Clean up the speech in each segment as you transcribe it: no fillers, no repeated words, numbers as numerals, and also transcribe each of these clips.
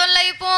சொல்லை போ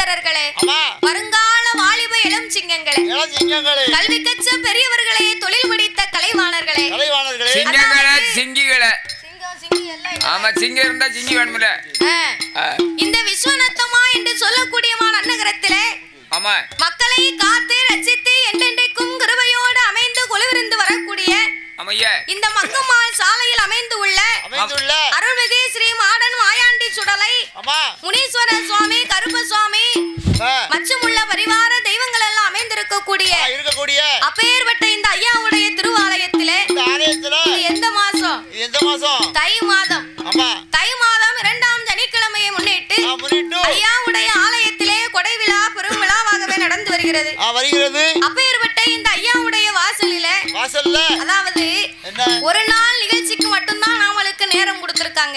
சகோதரர்களே, வருங்கால வாலிப இளம் சிங்கங்களே, கல்வி கற்ற பெரியவர்களே, தொழில் படித்த கலைவாணர்களே, சிங்கிகளே, ஆமா சிங்க இருந்தா சிங்கி வேணும்ல. இந்த விஸ்வநத்தமா என்று சொல்லக்கூடிய நகரத்திலே மக்களை காத்து ரட்சித்து என்றென்றைக்கும் கிருபையோடு அமைந்து கொலுவிருந்து வரக்கூடிய இந்த மங்கம்மாள் சாலையில் அமைந்து உள்ள அருள்மிகு ஸ்ரீ மாடன் மாயாண்டி சுடலை முனீஸ்வர சுவாமி, கருப்ப சுவாமி மற்றும் உள்ள பரிவார தெய்வங்கள் எல்லாம் அமைந்திருக்கக்கூடிய அப்பேற்பட்ட இந்த ஐயாவுடைய திருவாலயத்திலே எந்த மாசம்? தை மாதம். தை மாதம் 2ஆம் சனிக்கிழமையை முன்னிட்டு ஐயாவுடைய ஆலயத்திலே கொடை விழா பெரும் விழாவாகவே நடந்து வருகிறது. அப்பேற்பட்ட இந்த ஐயாவுடைய வாசலிலே அதாவது ஒரு நாள் நிகழ்ச்சிக்கு மட்டும்தான் நாமளுக்கு நேரம் கொடுத்திருக்காங்க.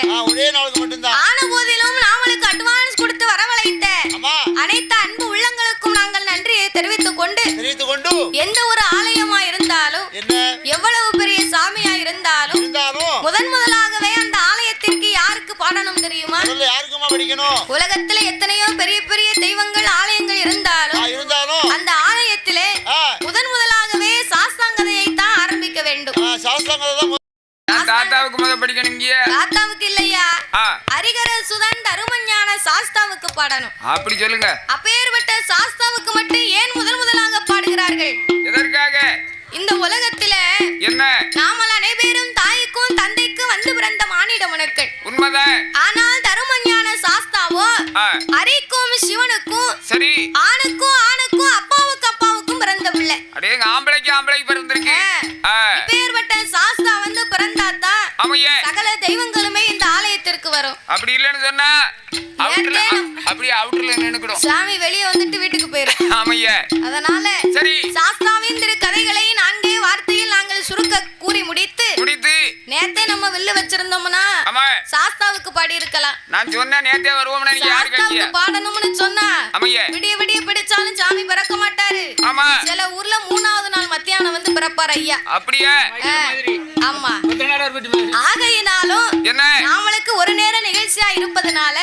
ஆன போதிலும் நாமளுக்கு அட்வான்ஸ் கொடுத்து வரவழைத்த அனைத்து அன்பு உள்ளங்களுக்கும் நாங்கள் நன்றியை தெரிவித்துக் கொண்டு எந்த ஒரு ஆலயமா இருந்தாலும் எவ்வளவு பெரிய சாமியா இருந்தாலும் முதலாகவே அந்த ஆலயத்திற்கு யாருக்கு பாடணும் தெரியுமா? உலகத்திலே எத்தனையோ பெரிய பெரிய தெய்வங்கள் ஆலயங்கள் இருந்தாலும் அந்த ஆலயத்திலே முதலாகவே சாஸ்தாங்கதையை தான் ஆரம்பிக்க வேண்டும். தாத்தாவுக்கு இல்லையா, ஹரிகர சுதன் தருமஞான சாஸ்தாவுக்கு பாடணும். அப்படி சொல்லுங்க. அப்பேற்பட்ட சாஸ்தாவுக்கு மட்டும் ஏன் முதலாக பாடுகிறார்கள்? எதற்காக? இந்த உலகத்தில என்ன நாமல் அனைவரும் தாய்க்கும் தந்தைக்கும் வந்து பிறந்த மானிட மனுக்கள் உண்மைதான். ஆனால் தருமஞான சாஸ்தாவோ ஹரிக்கும் சிவனுக்கும் சரி ஆணுக்கும் அப்பாவுக்கும் பிறந்த பிள்ளை. அடேங்க ஆம்பளைக்கு பிறந்திருக்கு. இப்பேற்பட்ட சாஸ்தா வந்து பிறந்தாதான் சகல தெய்வங்களுமே இந்த ஆலயத்திற்கு வரும். அப்படி இல்லன்னு சொன்னா அவுட்டர்ல நின்னுக்கிடும். சாமி வெளியே வந்துட்டு வீட்டுக்கு போயிரும். ஆமையா. அதனால சரி சாஸ்தாவின் திரு கதைகளை 4 வார்த்தையில் நாங்கள் சுருக்க கூறி முடித்து நேத்தே நம்ம வில்லு வச்சிருந்தோம்னா சாஸ்தாவுக்கு பாடி இருக்கலாம். நான் சொன்னா நேத்தே வருவோம்னா நீங்க யாரு கேட்டியா? பாடணும்னு சொன்னா விடிய பிடிச்சாலும் சாமி பிறக்க மாட்டாரு. சில ஊர்ல 3ஆவது நாள் மத்தியானம் வந்து பிறப்பார் ஐயா. அப்படியே? ஆமா. ஆகையினாலும் நாமளுக்கு ஒரு நேர நிகழ்ச்சியா இருப்பதனால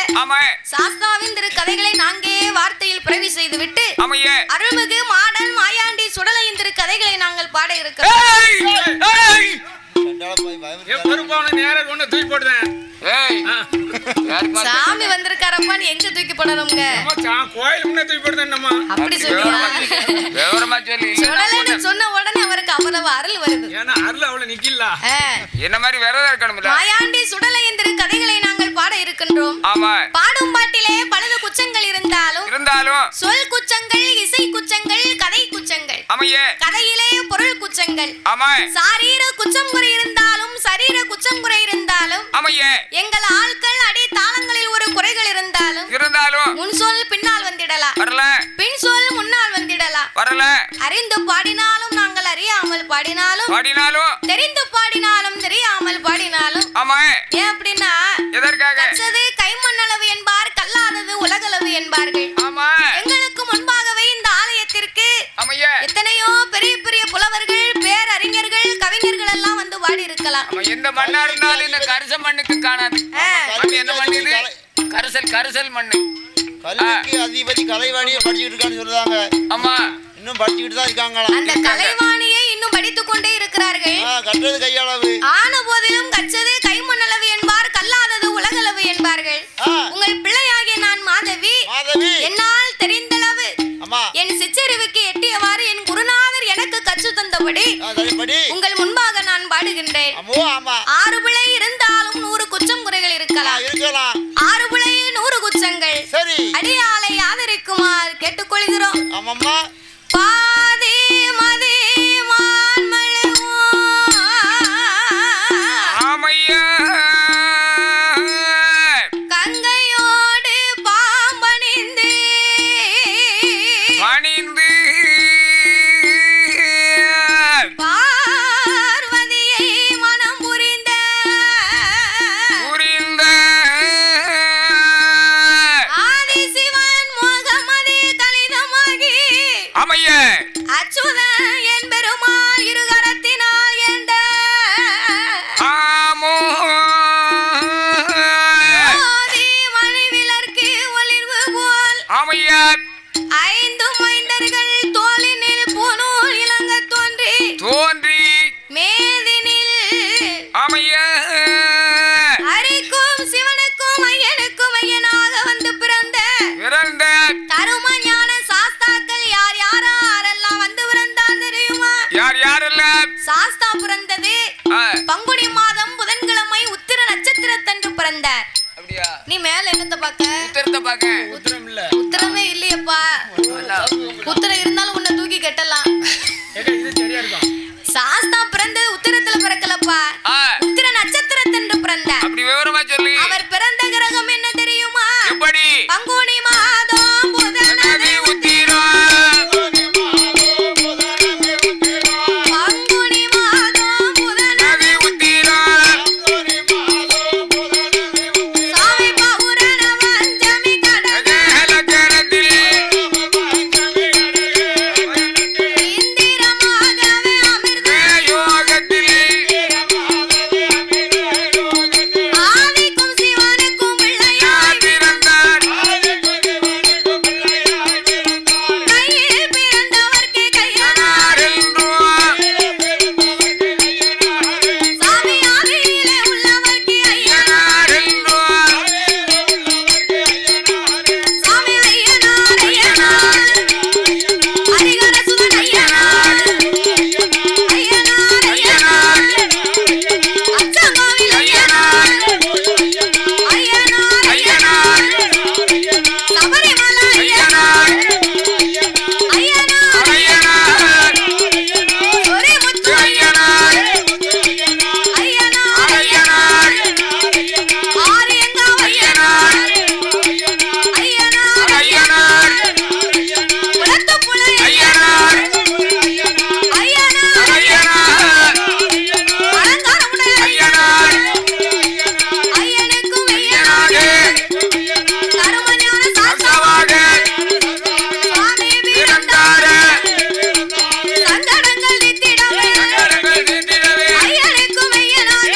சாஸ்தாவின் திரு கதைகளை 4 வார்த்தையில் பிரவி செய்து விட்டு அருள்மிகு மாடன் மாயாண்டி சுடலையின் திரு கதைகளை நாங்கள் பாட இருக்கிறோம். சாமி வந்திருக்காரப்பா, நீ எங்க தூக்கி போடணுங்க? அப்படி சொல்லியா? சுடலைன்னு சொன்ன உடனே அவருக்கு அவ்வளவு அருள் வருது. என்ன மாதிரி விரதம் இருக்கணும். மாயாண்டி சுடலையின் திரு கதைகளை நாங்கள் பாட இருக்கின்றோம். பாடும் பாட்டிலே பலது குச்சங்கள் இருந்தாலும் சொல் குச்சங்கள், இசை குச்சங்கள், கதை குச்சங்கள், கதையிலே பொருள் குச்சங்கள், சாரீர குச்சம் குறை இருந்தாலும் சரீர குச்சம் குறை இருந்தாலும் எங்கள் ஆட்கள் அடி தாளங்களில் ஒரு குறைகள் இருந்தாலும் முன் சொல் பின்னால் வந்திடலாம், பின் சொல் முன்னால் வந்திடலாம். அறிந்து பாடினாலும் நாங்கள் அறியாமல் பாடினாலும் தெரிந்து பாடினாலும் தெரியாமல் பாடினாலும் ஏன் அப்படின்னா கற்றது கைமண்ணளவு என்பார், கல்லாதது உலகளவு என்பார்கள். எங்களுக்கு முன்பாகவே இந்த ஆலயத்திற்கு எத்தனையோ பெரிய பெரிய புலவர்கள், பேரறிஞர்கள், கவிஞர்கள் எல்லாம் வந்து பாடி இருக்கலாம். எந்த மண்ணா இருந்தாலும் இந்த கரிச மண்ணுக்கு காணாது. என்ன மண்ணு இது? கரிசல் மண்ணு. அதிபதி கலைவாணியை படிச்சுட்டு இருக்கான்னு சொல்றாங்க. ஆமா, இன்னும் படிச்சுட்டு தான் இருக்காங்க. அந்த கலைவாணியை இன்னும் படித்துக் கொண்டே இருக்கிறார்கள். கற்றது கையளவு ஆன போதிலும் கற்றது கைமண்ணளவு என்பார், கல்லாதது உலகளவு என்பார்கள். உங்கள் பிள்ளையாகிய நான் மாதவி என்னால் தெரிந்தளவு என் சிற்றறிவுக்கு எட்டியவாறு என் குருநாதர் எனக்கு கற்று தந்தபடி உங்கள் முன்பாக நான் பாடுகின்றேன். 6 பிள்ளை இருந்தாலும் 100 குற்றம் குறைகள் இருக்கலாம். 6 பிள்ளை 100 குற்றங்கள். அடியாளை ஆதரிக்குமாறு கேட்டுக்கொள்கிறோம். பாதி மதி கங்கையோடு பாம்பணிந்து பார்வதியை மனம் புரிந்த ஆதிசிவன் முகமதி கலிதமாகி பிறந்தார். அப்படியா? நீ மேல என்னத்த பாக்க? உத்தரத்தை பாக்க. உத்தரம் இல்ல. உத்தரமே இல்லையப்பா. உத்தரம் இருந்தாலும் உன்னை தூக்கி கட்டலாம். இது சரியா இருக்கும். சாஸ்தா பிறந்தது உத்தரத்துல பிறக்கலப்பா. உத்திர நட்சத்திரத்தன்று பிறந்தார். அப்படி விவரமா சொல்லி. அவர் பிறந்த கிரகம் என்ன தெரியுமா? எப்படி? பங்குனி மாதம் புதனது உத்திரம். பங்குனி மாதம் புதனது உத்திரம். சாமி பௌரண பஞ்சமி கடக கலகரத்தில் இந்திரமாகவே அமிர்த யோகத்தில் ஆதிக்கும் சிவனுக்கும் பிள்ளையாய் பிறந்தார். கையில் பிறந்தவர்க்கு கையனார் சாமி ஆதியிலே உள்ளவர்க்கு ஐயனார் சாமி ஐயனார் ஐயனார் ஹரிஹர சுதன் ஐயனார் ஐயனார் ஐயனார் அச்சங்கோவில் ஐயனார் ஐயனார் ஐயனார் சபரிமலை ஐயனார் ஐயனார் சொரிமுத்து ஐயனார் ஐயனார் ஆரியங்காவ் ஐயனார் ஐயனார் குளத்துப்புழை ஐயனார் ஐயனார் அலங்காரமுடைய ஐயனார் ஐயனுக்கும் ஐயனார் கருமஞான சாஸ்தாவாக சுவாமி பிறந்தார் சங்கடங்கள் நித்திடவே ஐயனுக்கும் ஐயனாக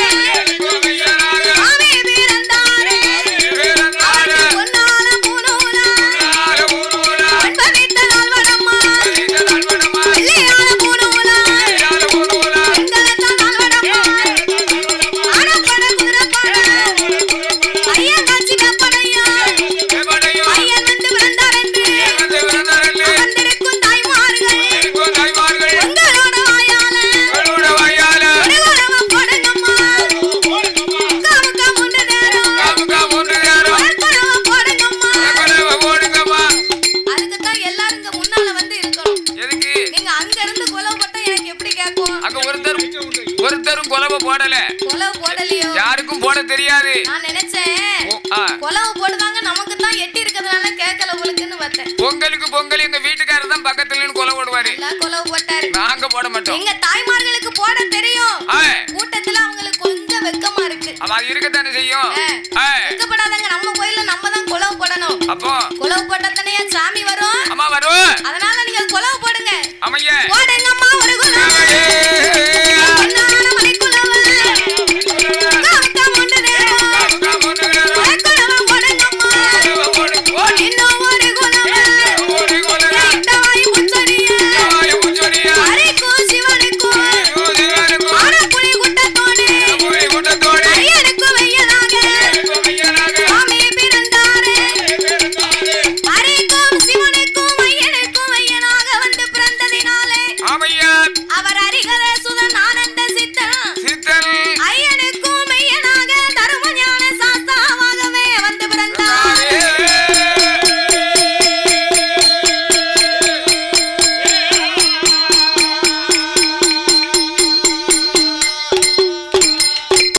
சுவாமி பிறந்தார் அவருக்கு பொன்னான பூநூலா ஒன்பதித்த நால்வரம்மா வெள்ளையான பூநூலா பெண்களத்தான் நால்வரம்மா ஆனப்பட குதிரப்பட ஐயன் காட்சி கப்பனையா ஐயன் வந்து பிறந்தார் என்று அமர்ந்திருக்கும் தாய்மார்கள் உங்களோட வாயால உலகளவு போடுங்கம்மா காமுக்கா மூன்று நேரம் உலகளவு போடுங்கம்மா அதுக்குத்தான் எல்லாரும் இங்க முன்னால வந்து இருக்கணும். எதுக்கு? நீங்க அங்க இருந்து கொலவு போட்டா எனக்கு எப்படி கேட்கும்? அங்க ஒருத்தரும் கொலவை போடல. கொலவு போடலையோ? யாருக்கும் போட தெரியாது. நான் நினைச்சேன் கொலவு போடுதாங்க நமக்கு தான் எட்டி இருக்கிறதுனால கேட்கல உங்களுக்குன்னு பார்த்தேன். பொங்கல் எங்க வீட்டுக்காரர் தான் பக்கத்துல நின்னு கொலை போடுவாரு. எல்லாம் கொலவு போட்டாரு. நாங்க போட மாட்டோம். எங்க தாய்மார்களுக்கு போட தெரியும். ஆ, கூட்டத்துல அவங்களுக்கு கொஞ்சம் வெக்கமா இருக்கு. அப்ப அது இருக்கத்தானே செய்யும். ஆ, வெக்கப்படாதங்க, நம்ம கோயில்ல நம்ம தான் கொலவு போடணும். அப்போ கொலவு போட்டா தானே சாமி வரும். அம்மா வரும். அதனால நீங்க கொலவு போடுங்க. அம்மையே போட